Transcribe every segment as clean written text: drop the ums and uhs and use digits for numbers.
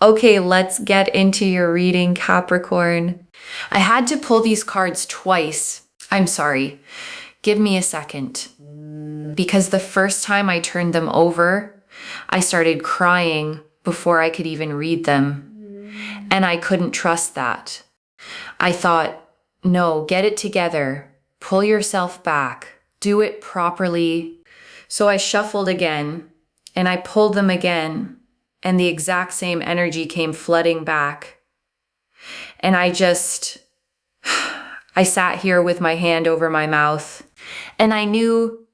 Okay, let's get into your reading, Capricorn. I had to pull these cards twice. I'm sorry. Give me a second. Because the first time I turned them over, I started crying before I could even read them. And I couldn't trust that. I thought, no, get it together. Pull yourself back. Do it properly. So I shuffled again, and I pulled them again, and the exact same energy came flooding back. And I sat here with my hand over my mouth, and I knew,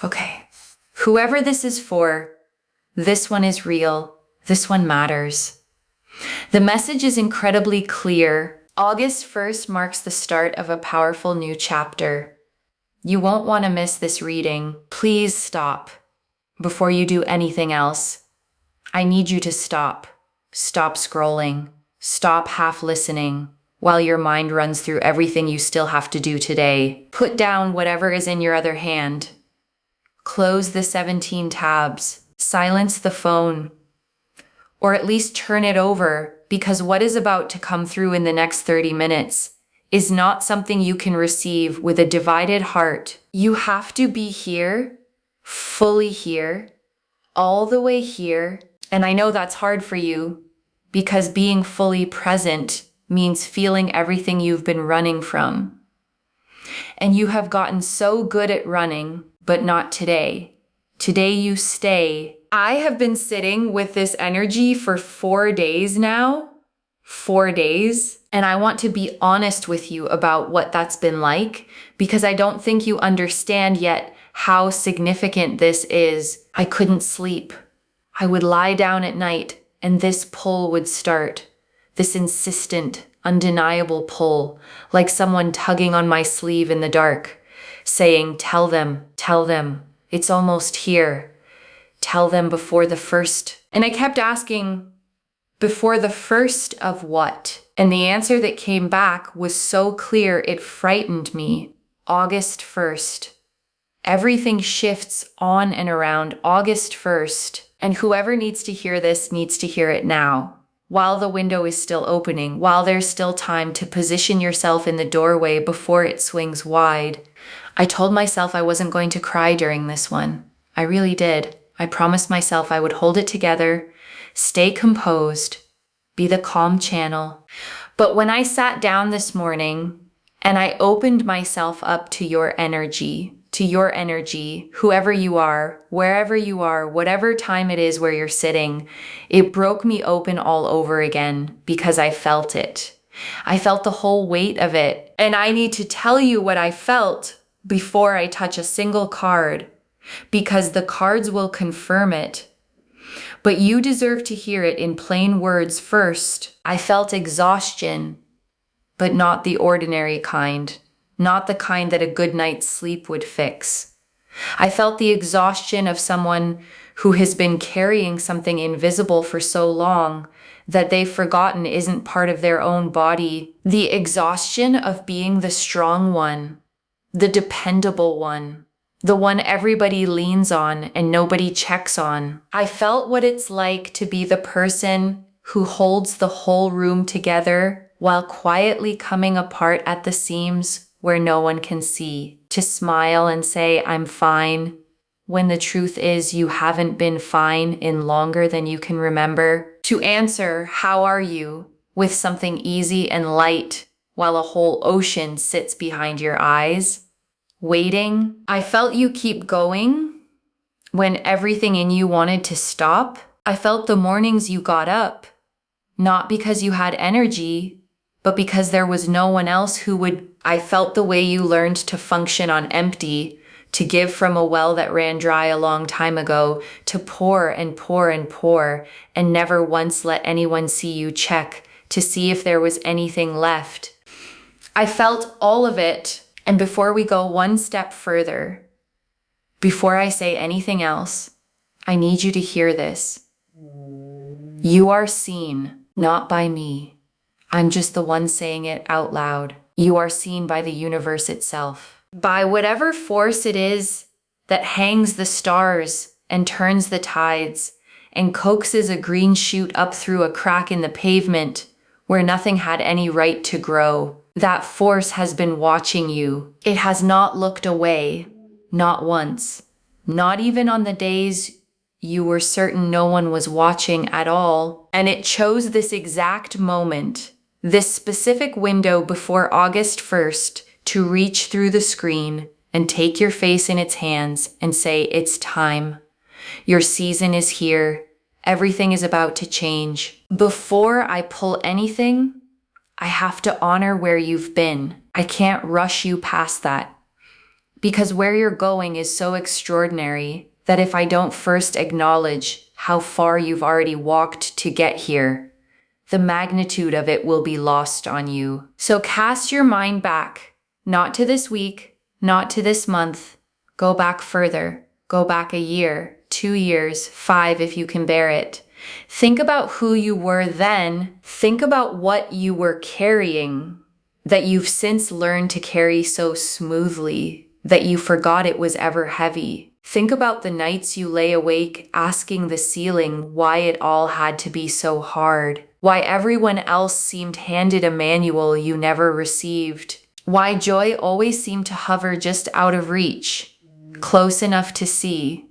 okay, whoever this is for, this one is real. This one matters. The message is incredibly clear. August 1st marks the start of a powerful new chapter. You won't want to miss this reading. Please stop before you do anything else. I need you to stop. Stop scrolling. Stop half listening while your mind runs through everything you still have to do today. Put down whatever is in your other hand. Close the 17 tabs. Silence the phone. Or at least turn it over, because what is about to come through in the next 30 minutes is not something you can receive with a divided heart. You have to be here, fully here, all the way here. And I know that's hard for you, because being fully present means feeling everything you've been running from. And you have gotten so good at running, but not today. Today you stay. I have been sitting with this energy for 4 days now. 4 days. And I want to be honest with you about what that's been like, because I don't think you understand yet how significant this is. I couldn't sleep. I would lie down at night and this pull would start. This insistent, undeniable pull, like someone tugging on my sleeve in the dark, saying, tell them, it's almost here. Tell them before the first. And I kept asking, before the first of what? And the answer that came back was so clear it frightened me. August 1st. Everything shifts on and around August 1st. And whoever needs to hear this needs to hear it now. While the window is still opening, while there's still time to position yourself in the doorway before it swings wide. I told myself I wasn't going to cry during this one. I really did. I promised myself I would hold it together, stay composed, be the calm channel. But when I sat down this morning and I opened myself up to your energy, whoever you are, wherever you are, whatever time it is where you're sitting, it broke me open all over again because I felt it. I felt the whole weight of it. And I need to tell you what I felt before I touch a single card, because the cards will confirm it. But you deserve to hear it in plain words first. I felt exhaustion, but not the ordinary kind, not the kind that a good night's sleep would fix. I felt the exhaustion of someone who has been carrying something invisible for so long that they've forgotten isn't part of their own body. The exhaustion of being the strong one, the dependable one, the one everybody leans on and nobody checks on. I felt what it's like to be the person who holds the whole room together while quietly coming apart at the seams where no one can see. To smile and say, I'm fine, when the truth is you haven't been fine in longer than you can remember. To answer, how are you, with something easy and light while a whole ocean sits behind your eyes. Waiting. I felt you keep going when everything in you wanted to stop. I felt the mornings you got up, not because you had energy, but because there was no one else who would. I felt the way you learned to function on empty, to give from a well that ran dry a long time ago, to pour and pour and pour, and never once let anyone see you check to see if there was anything left. I felt all of it. And before we go one step further, before I say anything else, I need you to hear this. You are seen, not by me. I'm just the one saying it out loud. You are seen by the universe itself, by whatever force it is that hangs the stars and turns the tides and coaxes a green shoot up through a crack in the pavement where nothing had any right to grow. That force has been watching you. It has not looked away, not once, not even on the days you were certain no one was watching at all. And it chose this exact moment, this specific window before August 1st, to reach through the screen and take your face in its hands and say, it's time. Your season is here. Everything is about to change. Before I pull anything, I have to honor where you've been. I can't rush you past that. Because where you're going is so extraordinary that if I don't first acknowledge how far you've already walked to get here, the magnitude of it will be lost on you. So cast your mind back, not to this week, not to this month. Go back further. Go back a year, 2 years, 5 if you can bear it. Think about who you were then. Think about what you were carrying that you've since learned to carry so smoothly that you forgot it was ever heavy. Think about the nights you lay awake asking the ceiling why it all had to be so hard, why everyone else seemed handed a manual you never received, why joy always seemed to hover just out of reach, close enough to see,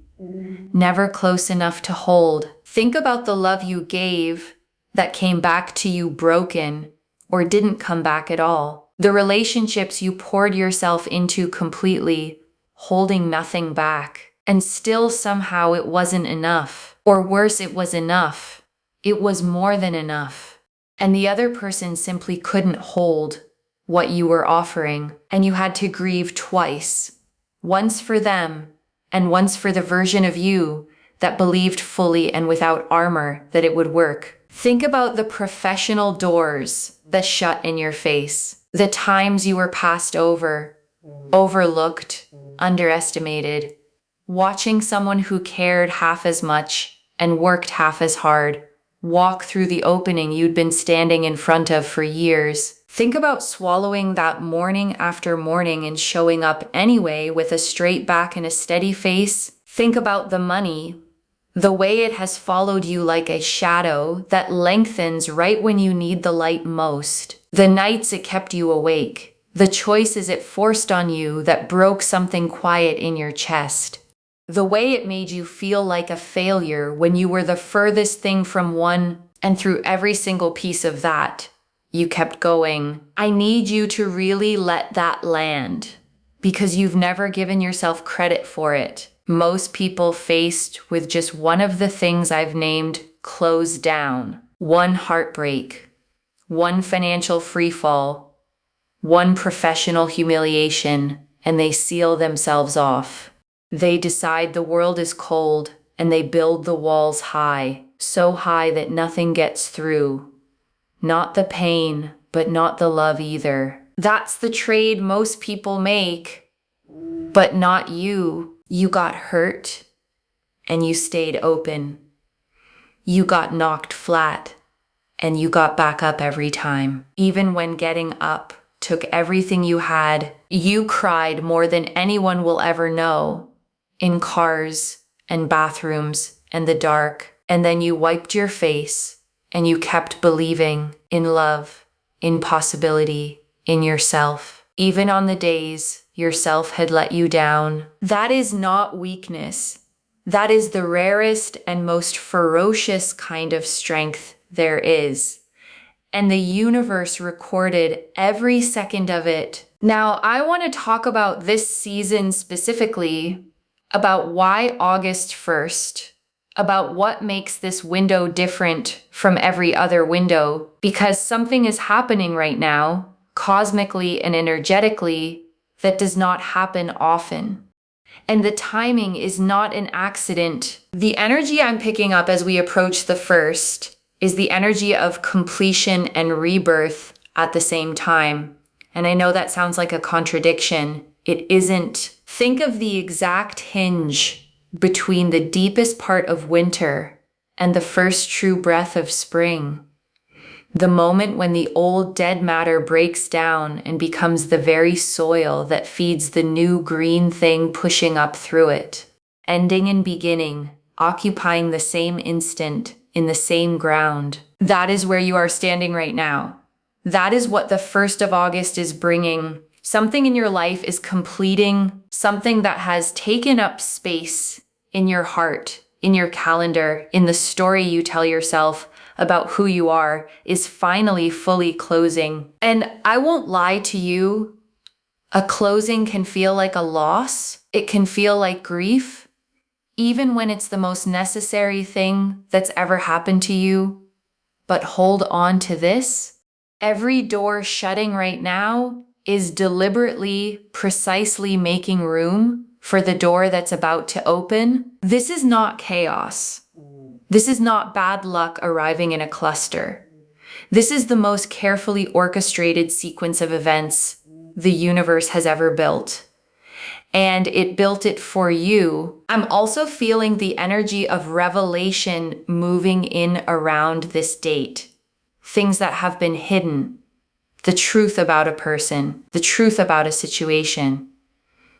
never close enough to hold. Think about the love you gave that came back to you broken or didn't come back at all. The relationships you poured yourself into completely, holding nothing back. And still somehow it wasn't enough. Or worse, it was enough. It was more than enough. And the other person simply couldn't hold what you were offering. And you had to grieve twice. Once for them, and once for the version of you that believed fully and without armor that it would work. Think about the professional doors that shut in your face, the times you were passed over, overlooked, underestimated, watching someone who cared half as much and worked half as hard walk through the opening you'd been standing in front of for years. Think about swallowing that morning after morning and showing up anyway with a straight back and a steady face. Think about the money, the way it has followed you like a shadow that lengthens right when you need the light most. The nights it kept you awake, the choices it forced on you that broke something quiet in your chest. The way it made you feel like a failure when you were the furthest thing from one, and through every single piece of that, you kept going. I need you to really let that land, because you've never given yourself credit for it. Most people faced with just one of the things I've named close down, one heartbreak, one financial freefall, one professional humiliation, and they seal themselves off. They decide the world is cold and they build the walls high, so high that nothing gets through. Not the pain, but not the love either. That's the trade most people make, but not you. You got hurt and you stayed open. You got knocked flat and you got back up every time. Even when getting up took everything you had, you cried more than anyone will ever know. In cars and bathrooms and the dark. And then you wiped your face and you kept believing in love, in possibility, in yourself. Even on the days yourself had let you down. That is not weakness. That is the rarest and most ferocious kind of strength there is. And the universe recorded every second of it. Now, I want to talk about this season specifically, about why August 1st, about what makes this window different from every other window, because something is happening right now, cosmically and energetically, that does not happen often. And the timing is not an accident. The energy I'm picking up as we approach the 1st is the energy of completion and rebirth at the same time. And I know that sounds like a contradiction. It isn't. Think of the exact hinge between the deepest part of winter and the first true breath of spring. The moment when the old dead matter breaks down and becomes the very soil that feeds the new green thing pushing up through it. Ending and beginning, occupying the same instant in the same ground. That is where you are standing right now. That is what the 1st of August is bringing. Something in your life is completing something that has taken up space in your heart, in your calendar, in the story you tell yourself about who you are is finally fully closing. And I won't lie to you, a closing can feel like a loss. It can feel like grief, even when it's the most necessary thing that's ever happened to you. But hold on to this. Every door shutting right now is deliberately, precisely making room for the door that's about to open. This is not chaos. This is not bad luck arriving in a cluster. This is the most carefully orchestrated sequence of events the universe has ever built. And it built it for you. I'm also feeling the energy of revelation moving in around this date. Things that have been hidden. The truth about a person, the truth about a situation,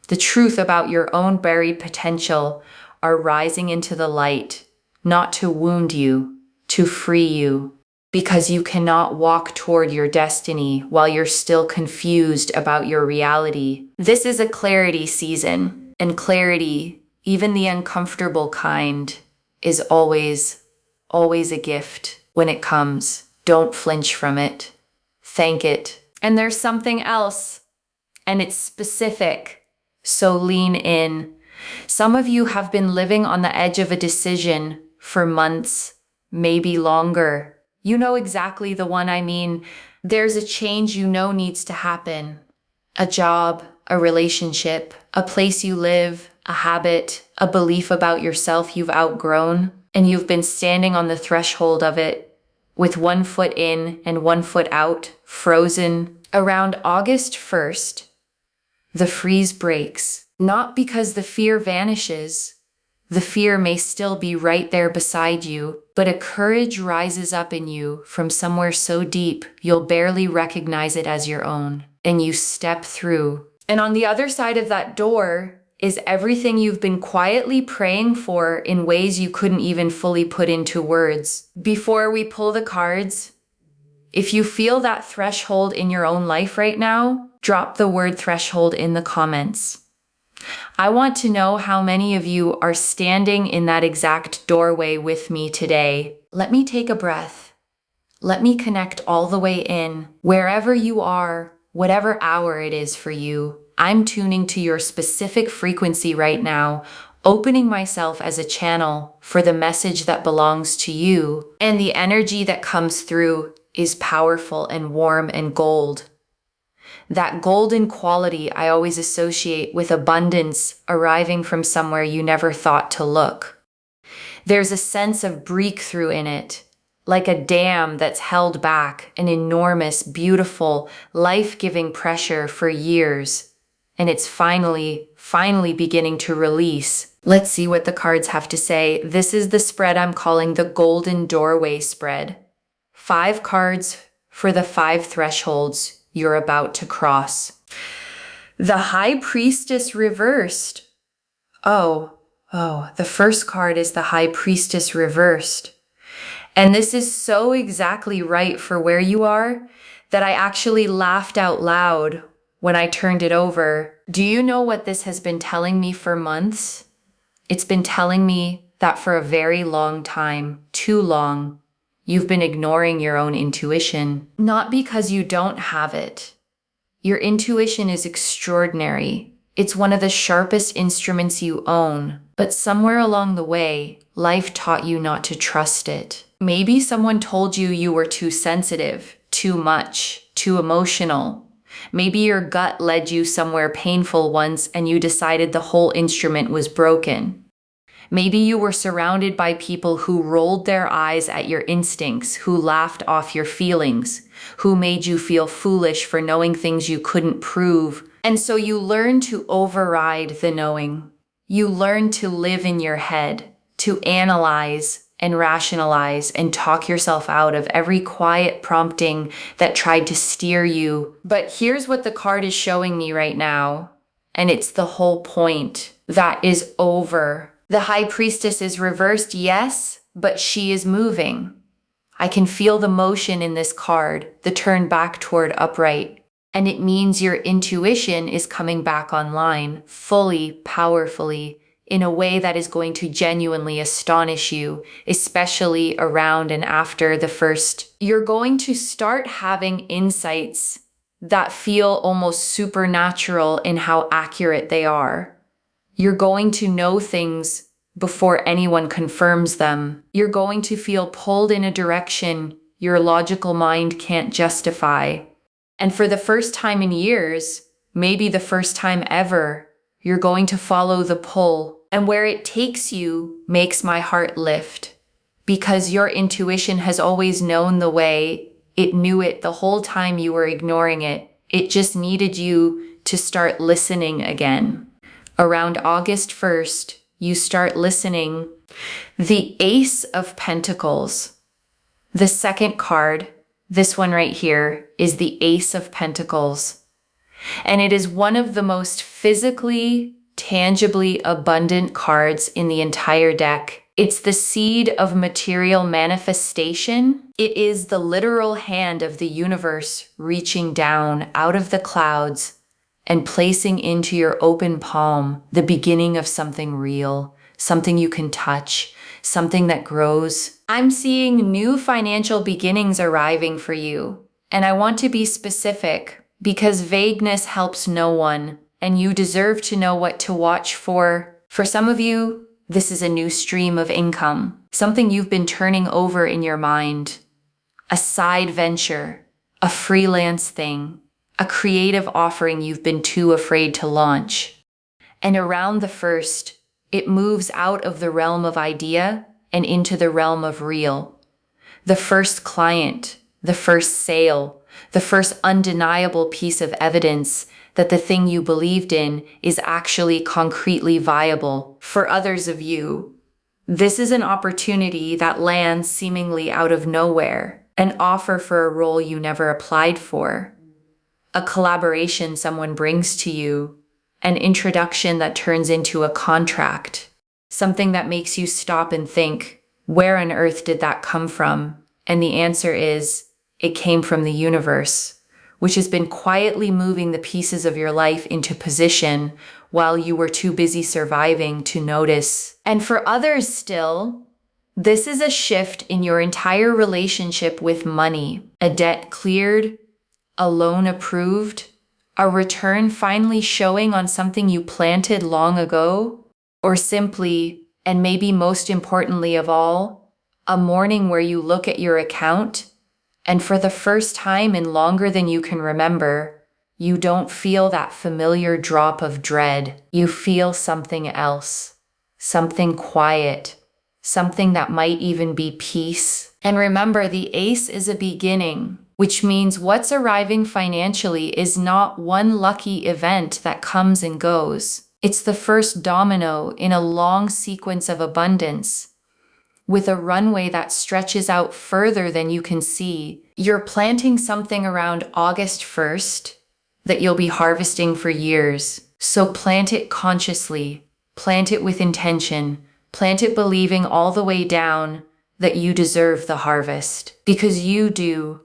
the truth about your own buried potential are rising into the light, not to wound you, to free you, because you cannot walk toward your destiny while you're still confused about your reality. This is a clarity season, and clarity, even the uncomfortable kind, is always a gift when it comes. Don't flinch from it. Thank it. And there's something else, and it's specific, so lean in. Some of you have been living on the edge of a decision for months, maybe longer. You know exactly the one I mean. There's a change you know needs to happen. A job, a relationship, a place you live, a habit, a belief about yourself you've outgrown, and you've been standing on the threshold of it with one foot in and one foot out, frozen. Around August 1st, the freeze breaks, not because the fear vanishes. The fear may still be right there beside you, but a courage rises up in you from somewhere so deep you'll barely recognize it as your own, and you step through. And on the other side of that door is everything you've been quietly praying for in ways you couldn't even fully put into words. Before we pull the cards, if you feel that threshold in your own life right now, drop the word threshold in the comments. I want to know how many of you are standing in that exact doorway with me today. Let me take a breath. Let me connect all the way in. Wherever you are, whatever hour it is for you, I'm tuning to your specific frequency right now, opening myself as a channel for the message that belongs to you. And the energy that comes through is powerful and warm and gold. That golden quality I always associate with abundance arriving from somewhere you never thought to look. There's a sense of breakthrough in it, like a dam that's held back an enormous, beautiful, life-giving pressure for years. And it's finally beginning to release. Let's see what the cards have to say. This is the spread I'm calling the Golden Doorway spread. 5 cards for the 5 thresholds you're about to cross. The High Priestess reversed. Oh, the first card is the High Priestess reversed. And this is so exactly right for where you are that I actually laughed out loud when I turned it over. Do you know what this has been telling me for months? It's been telling me that for a very long time, too long, you've been ignoring your own intuition. Not because you don't have it. Your intuition is extraordinary. It's one of the sharpest instruments you own. But somewhere along the way, life taught you not to trust it. Maybe someone told you you were too sensitive, too much, too emotional. Maybe your gut led you somewhere painful once and you decided the whole instrument was broken. Maybe you were surrounded by people who rolled their eyes at your instincts, who laughed off your feelings, who made you feel foolish for knowing things you couldn't prove. And so you learned to override the knowing. You learned to live in your head, to analyze and rationalize and talk yourself out of every quiet prompting that tried to steer you. But here's what the card is showing me right now, and it's the whole point. That is over. The High Priestess is reversed, yes, but she is moving. I can feel the motion in this card, the turn back toward upright. And it means your intuition is coming back online, fully, powerfully, in a way that is going to genuinely astonish you, especially around and after the first. You're going to start having insights that feel almost supernatural in how accurate they are. You're going to know things before anyone confirms them. You're going to feel pulled in a direction your logical mind can't justify. And for the first time in years, maybe the first time ever, you're going to follow the pull. And where it takes you makes my heart lift. Because your intuition has always known the way. It knew it the whole time you were ignoring it. It just needed you to start listening again. Around August 1st, you start listening. The Ace of Pentacles. The second card, this one right here, is the Ace of Pentacles. And it is one of the most physically, tangibly abundant cards in the entire deck. It's the seed of material manifestation. It is the literal hand of the universe reaching down out of the clouds and placing into your open palm the beginning of something real, something you can touch, something that grows. I'm seeing new financial beginnings arriving for you. And I want to be specific because vagueness helps no one, and you deserve to know what to watch for. For some of you, this is a new stream of income, something you've been turning over in your mind, a side venture, a freelance thing, a creative offering you've been too afraid to launch. And around the first, it moves out of the realm of idea and into the realm of real. The first client, the first sale, the first undeniable piece of evidence that the thing you believed in is actually concretely viable. For others of you, this is an opportunity that lands seemingly out of nowhere, an offer for a role you never applied for, a collaboration someone brings to you, an introduction that turns into a contract, something that makes you stop and think, where on earth did that come from? And the answer is, it came from the universe, which has been quietly moving the pieces of your life into position while you were too busy surviving to notice. And for others still, this is a shift in your entire relationship with money, a debt cleared, a loan approved, a return finally showing on something you planted long ago, or simply, and maybe most importantly of all, a morning where you look at your account and for the first time in longer than you can remember, you don't feel that familiar drop of dread. You feel something else, something quiet, something that might even be peace. And remember, the Ace is a beginning, which means what's arriving financially is not one lucky event that comes and goes. It's the first domino in a long sequence of abundance, with a runway that stretches out further than you can see. You're planting something around August 1st that you'll be harvesting for years. So plant it consciously, plant it with intention, plant it believing all the way down that you deserve the harvest, because you do.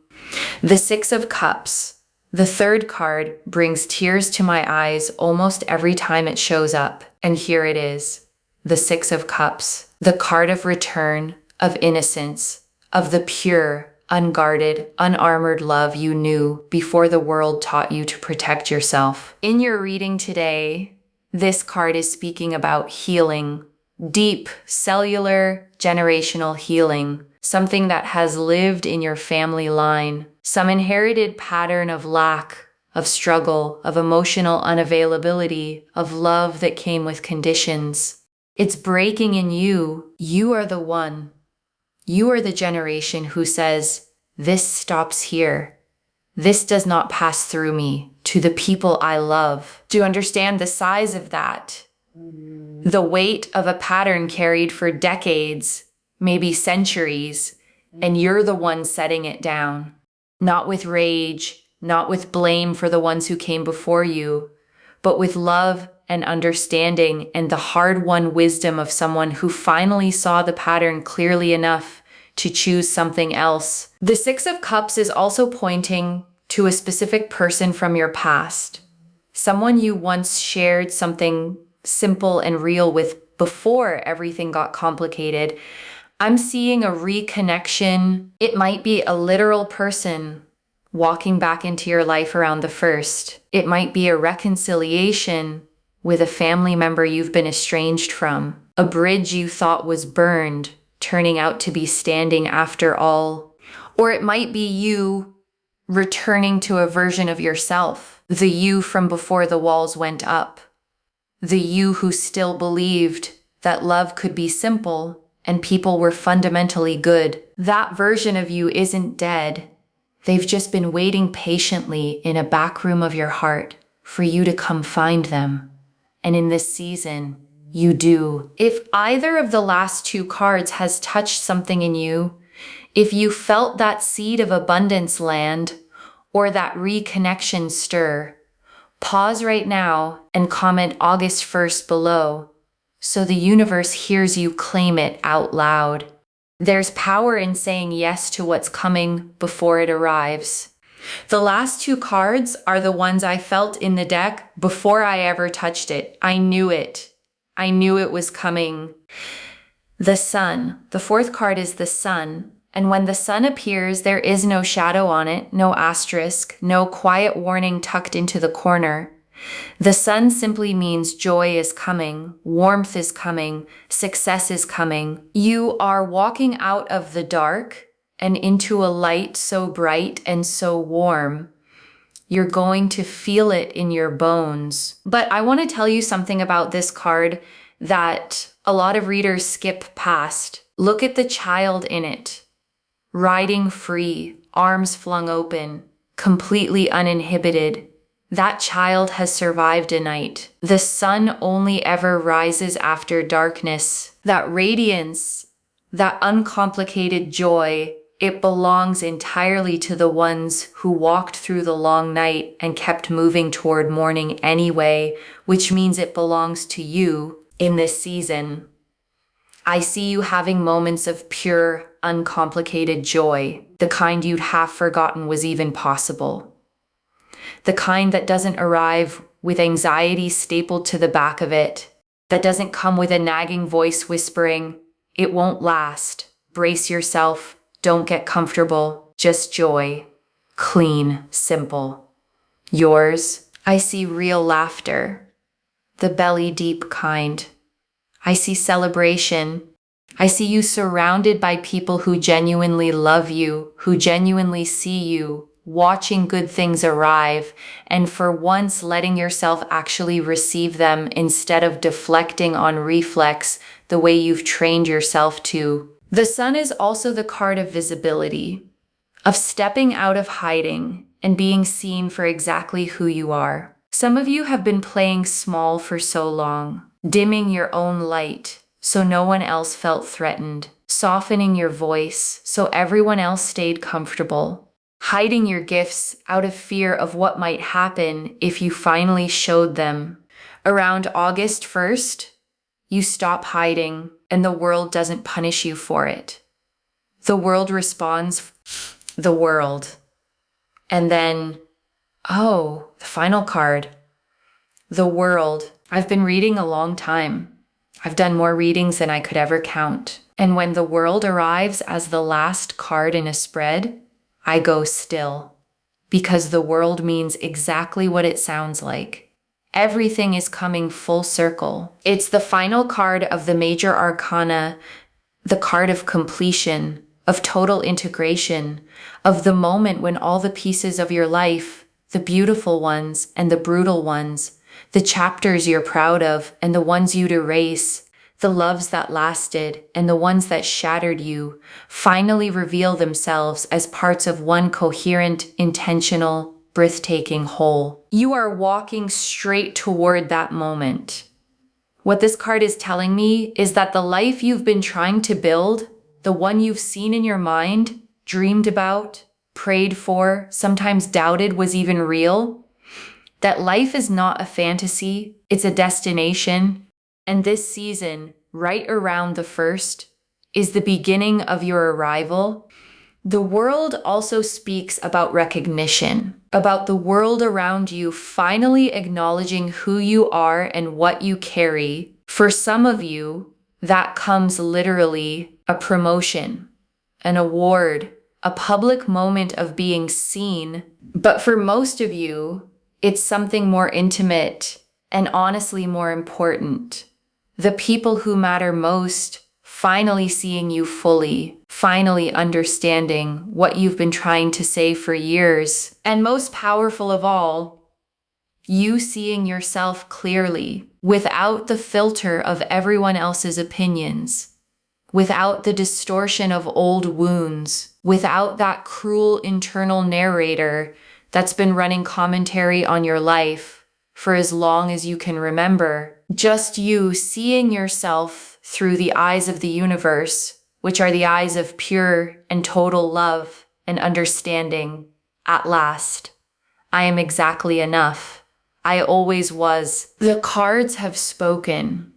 The Six of Cups, the third card, brings tears to my eyes almost every time it shows up. And here it is, the Six of Cups, the card of return, of innocence, of the pure, unguarded, unarmored love you knew before the world taught you to protect yourself. In your reading today, this card is speaking about healing, deep, cellular, generational healing, something that has lived in your family line, some inherited pattern of lack, of struggle, of emotional unavailability, of love that came with conditions. It's breaking in you. You are the one. You are the generation who says, this stops here. This does not pass through me to the people I love. Do you understand the size of that? The weight of a pattern carried for decades, maybe centuries, and you're the one setting it down. Not with rage, not with blame for the ones who came before you, but with love and understanding and the hard-won wisdom of someone who finally saw the pattern clearly enough to choose something else. The Six of Cups is also pointing to a specific person from your past, someone you once shared something simple and real with before everything got complicated. I'm seeing a reconnection. It might be a literal person walking back into your life around the 1st. It might be a reconciliation with a family member you've been estranged from. A bridge you thought was burned, turning out to be standing after all. Or it might be you returning to a version of yourself, the you from before the walls went up, the you who still believed that love could be simple and people were fundamentally good. That version of you isn't dead. They've just been waiting patiently in a back room of your heart for you to come find them. And in this season, you do. If either of the last two cards has touched something in you, if you felt that seed of abundance land or that reconnection stir, pause right now and comment August 1st below so the universe hears you claim it out loud. There's power in saying yes to what's coming before it arrives. The last two cards are the ones I felt in the deck before I ever touched it. I knew it. I knew it was coming. The Sun. The 4th card is the Sun. And when the sun appears, there is no shadow on it, no asterisk, no quiet warning tucked into the corner. The sun simply means joy is coming, warmth is coming, success is coming. You are walking out of the dark and into a light so bright and so warm. You're going to feel it in your bones. But I want to tell you something about this card that a lot of readers skip past. Look at the child in it, riding free, arms flung open, completely uninhibited. That child has survived a night. The sun only ever rises after darkness. That radiance, that uncomplicated joy, it belongs entirely to the ones who walked through the long night and kept moving toward morning anyway, which means it belongs to you in this season. I see you having moments of pure, uncomplicated joy, the kind you'd half forgotten was even possible. The kind that doesn't arrive with anxiety stapled to the back of it, that doesn't come with a nagging voice whispering, "It won't last. Brace yourself. Don't get comfortable." Just joy. Clean, simple. Yours, I see real laughter, the belly deep kind. I see celebration. I see you surrounded by people who genuinely love you, who genuinely see you, watching good things arrive, and for once letting yourself actually receive them instead of deflecting on reflex the way you've trained yourself to. The sun is also the card of visibility, of stepping out of hiding and being seen for exactly who you are. Some of you have been playing small for so long, dimming your own light so no one else felt threatened, softening your voice so everyone else stayed comfortable, hiding your gifts out of fear of what might happen if you finally showed them. Around August 1st, you stop hiding and the world doesn't punish you for it. The world responds, the world. And then, the final card, the world. I've been reading a long time. I've done more readings than I could ever count. And when the world arrives as the last card in a spread, I go still, because the world means exactly what it sounds like. Everything is coming full circle. It's the final card of the major arcana, the card of completion, of total integration, of the moment when all the pieces of your life, the beautiful ones and the brutal ones, the chapters you're proud of and the ones you'd erase, the loves that lasted and the ones that shattered you, finally reveal themselves as parts of one coherent, intentional, breathtaking whole. You are walking straight toward that moment. What this card is telling me is that the life you've been trying to build, the one you've seen in your mind, dreamed about, prayed for, sometimes doubted was even real, that life is not a fantasy, it's a destination. And this season, right around the 1st, is the beginning of your arrival. The world also speaks about recognition, about the world around you finally acknowledging who you are and what you carry. For some of you, that comes literally a promotion, an award, a public moment of being seen. But for most of you, it's something more intimate and honestly more important. The people who matter most finally seeing you fully, finally understanding what you've been trying to say for years. And most powerful of all, you seeing yourself clearly, without the filter of everyone else's opinions, without the distortion of old wounds, without that cruel internal narrator that's been running commentary on your life for as long as you can remember. Just you seeing yourself through the eyes of the universe, which are the eyes of pure and total love and understanding. At last, I am exactly enough. I always was. The cards have spoken.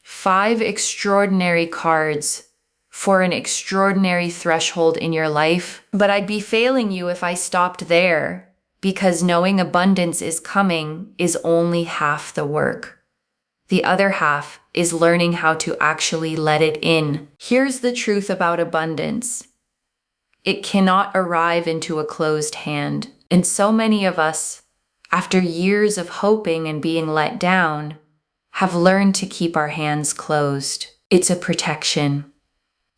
5 extraordinary cards for an extraordinary threshold in your life. But I'd be failing you if I stopped there, because knowing abundance is coming is only half the work. The other half is learning how to actually let it in. Here's the truth about abundance. It cannot arrive into a closed hand. And so many of us, after years of hoping and being let down, have learned to keep our hands closed. It's a protection.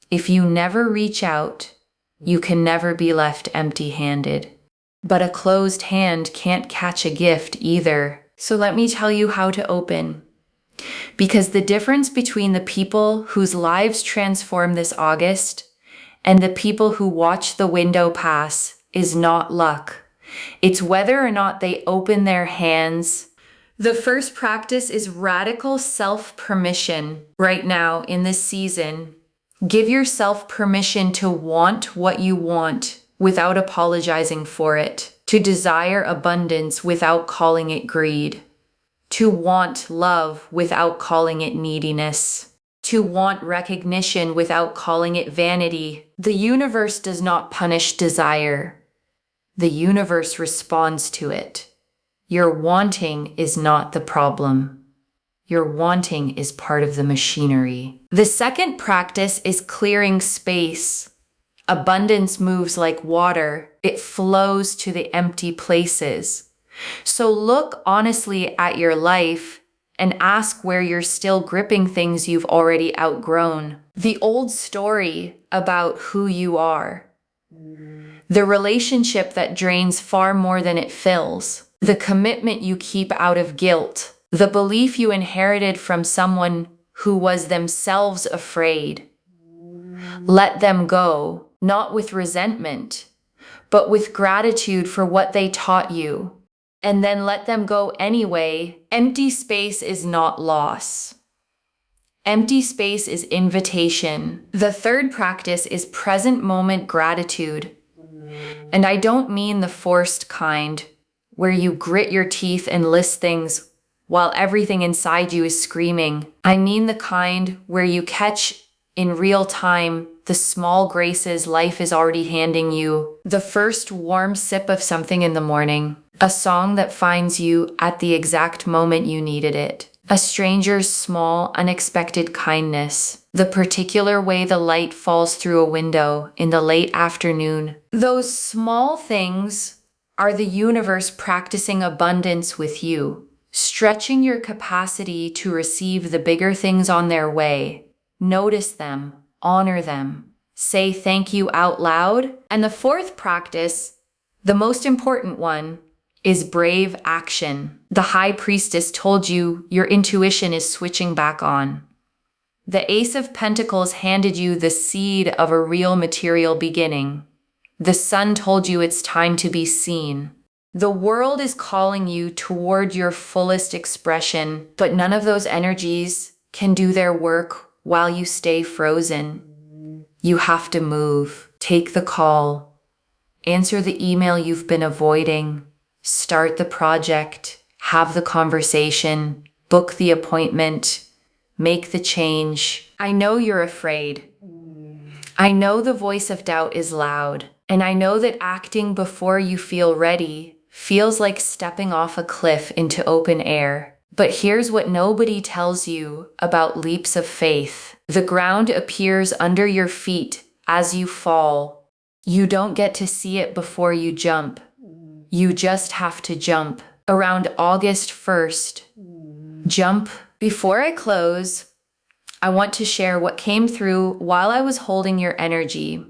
If you never reach out, you can never be left empty-handed. But a closed hand can't catch a gift either. So let me tell you how to open. Because the difference between the people whose lives transform this August and the people who watch the window pass is not luck. It's whether or not they open their hands. The first practice is radical self-permission. Right now, in this season, give yourself permission to want what you want without apologizing for it, to desire abundance without calling it greed, to want love without calling it neediness, to want recognition without calling it vanity. The universe does not punish desire. The universe responds to it. Your wanting is not the problem. Your wanting is part of the machinery. The second practice is clearing space. Abundance moves like water. It flows to the empty places. So look honestly at your life and ask where you're still gripping things you've already outgrown. The old story about who you are. The relationship that drains far more than it fills. The commitment you keep out of guilt. The belief you inherited from someone who was themselves afraid. Let them go, not with resentment, but with gratitude for what they taught you. And then let them go anyway. Empty space is not loss. Empty space is invitation. The third practice is present moment gratitude. And I don't mean the forced kind, where you grit your teeth and list things while everything inside you is screaming. I mean the kind where you catch in real time the small graces life is already handing you. The first warm sip of something in the morning. A song that finds you at the exact moment you needed it. A stranger's small, unexpected kindness. The particular way the light falls through a window in the late afternoon. Those small things are the universe practicing abundance with you, stretching your capacity to receive the bigger things on their way. Notice them, honor them, say thank you out loud. And the fourth practice, the most important one, is brave action. The high priestess told you your intuition is switching back on. The Ace of Pentacles handed you the seed of a real material beginning. The sun told you it's time to be seen. The world is calling you toward your fullest expression, but none of those energies can do their work while you stay frozen. You have to move. Take the call. Answer the email you've been avoiding. Start the project. have the conversation, book the appointment, make the change. I know you're afraid. I know the voice of doubt is loud, and I know that acting before you feel ready feels like stepping off a cliff into open air. But here's what nobody tells you about leaps of faith. The ground appears under your feet as you fall. You don't get to see it before you jump. You just have to jump. Around August 1st, jump. Before I close, I want to share what came through while I was holding your energy,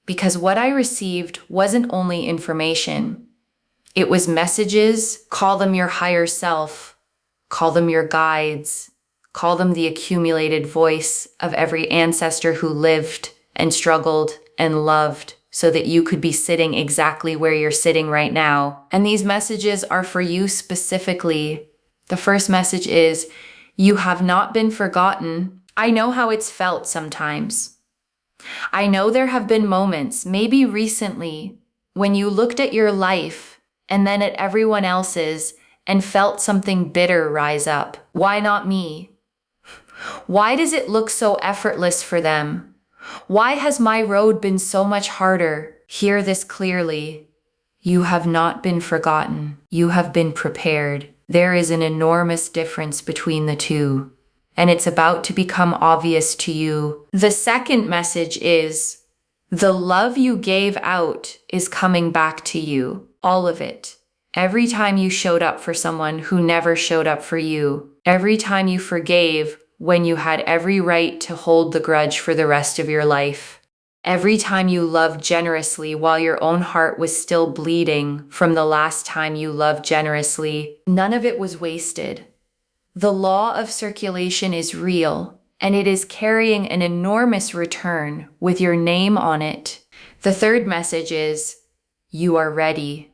because what I received wasn't only information. It was messages. Call them your higher self. Call them your guides. Call them the accumulated voice of every ancestor who lived and struggled and loved so that you could be sitting exactly where you're sitting right now. And these messages are for you specifically. The first message is, you have not been forgotten. I know how it's felt sometimes. I know there have been moments, maybe recently, when you looked at your life and then at everyone else's and felt something bitter rise up. Why not me? Why does it look so effortless for them? Why has my road been so much harder? Hear this clearly. You have not been forgotten. You have been prepared. There is an enormous difference between the two, and it's about to become obvious to you. The second message is, the love you gave out is coming back to you. All of it. Every time you showed up for someone who never showed up for you. Every time you forgave when you had every right to hold the grudge for the rest of your life. Every time you loved generously while your own heart was still bleeding from the last time you loved generously. None of it was wasted. The law of circulation is real, and it is carrying an enormous return with your name on it. The third message is, you are ready.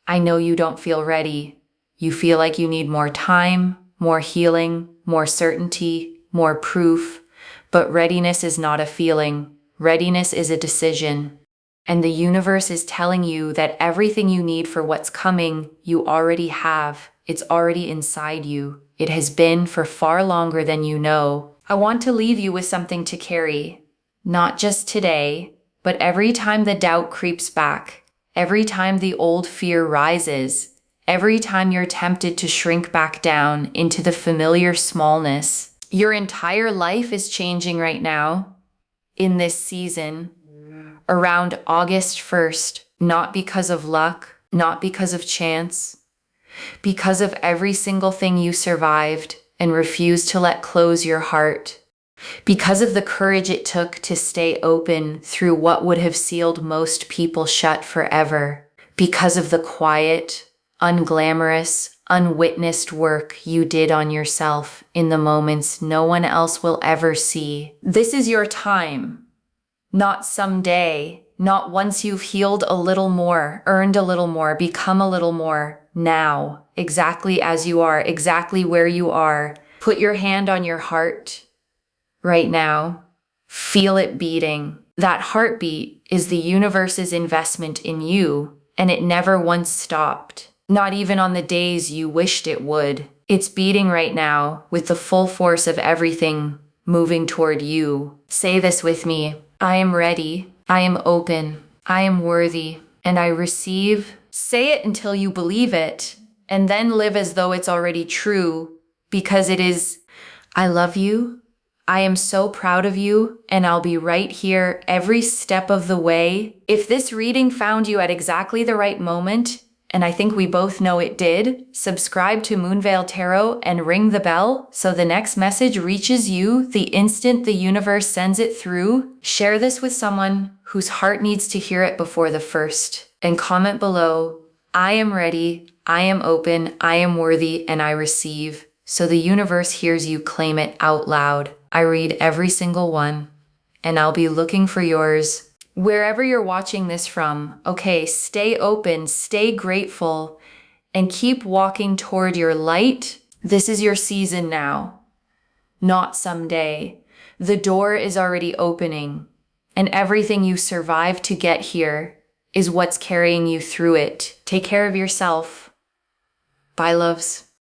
I know you don't feel ready. You feel like you need more time, more healing, more certainty, more proof. But readiness is not a feeling. Readiness is a decision. And the universe is telling you that everything you need for what's coming, you already have. It's already inside you. It has been for far longer than you know. I want to leave you with something to carry. Not just today, but every time the doubt creeps back. Every time the old fear rises, every time you're tempted to shrink back down into the familiar smallness, your entire life is changing right now, in this season, around August 1st, not because of luck, not because of chance, because of every single thing you survived and refused to let close your heart. Because of the courage it took to stay open through what would have sealed most people shut forever. Because of the quiet, unglamorous, unwitnessed work you did on yourself in the moments no one else will ever see. This is your time. Not someday, not once you've healed a little more, earned a little more, become a little more. Now, exactly as you are, exactly where you are. Put your hand on your heart. Right now, feel it beating. That heartbeat is the universe's investment in you, and it never once stopped. Not even on the days you wished it would. It's beating right now with the full force of everything moving toward you. Say this with me. I am ready. I am open. I am worthy. And I receive. Say it until you believe it, and then live as though it's already true, because it is. I love you. I am so proud of you, and I'll be right here every step of the way. If this reading found you at exactly the right moment, and I think we both know it did, subscribe to Moonveil Tarot and ring the bell so the next message reaches you the instant the universe sends it through. Share this with someone whose heart needs to hear it before the first. And comment below, I am ready, I am open, I am worthy, and I receive. So the universe hears you claim it out loud. I read every single one, and I'll be looking for yours. Wherever you're watching this from, okay, stay open, stay grateful, and keep walking toward your light. This is your season now, not someday. The door is already opening, and everything you survived to get here is what's carrying you through it. Take care of yourself. Bye, loves.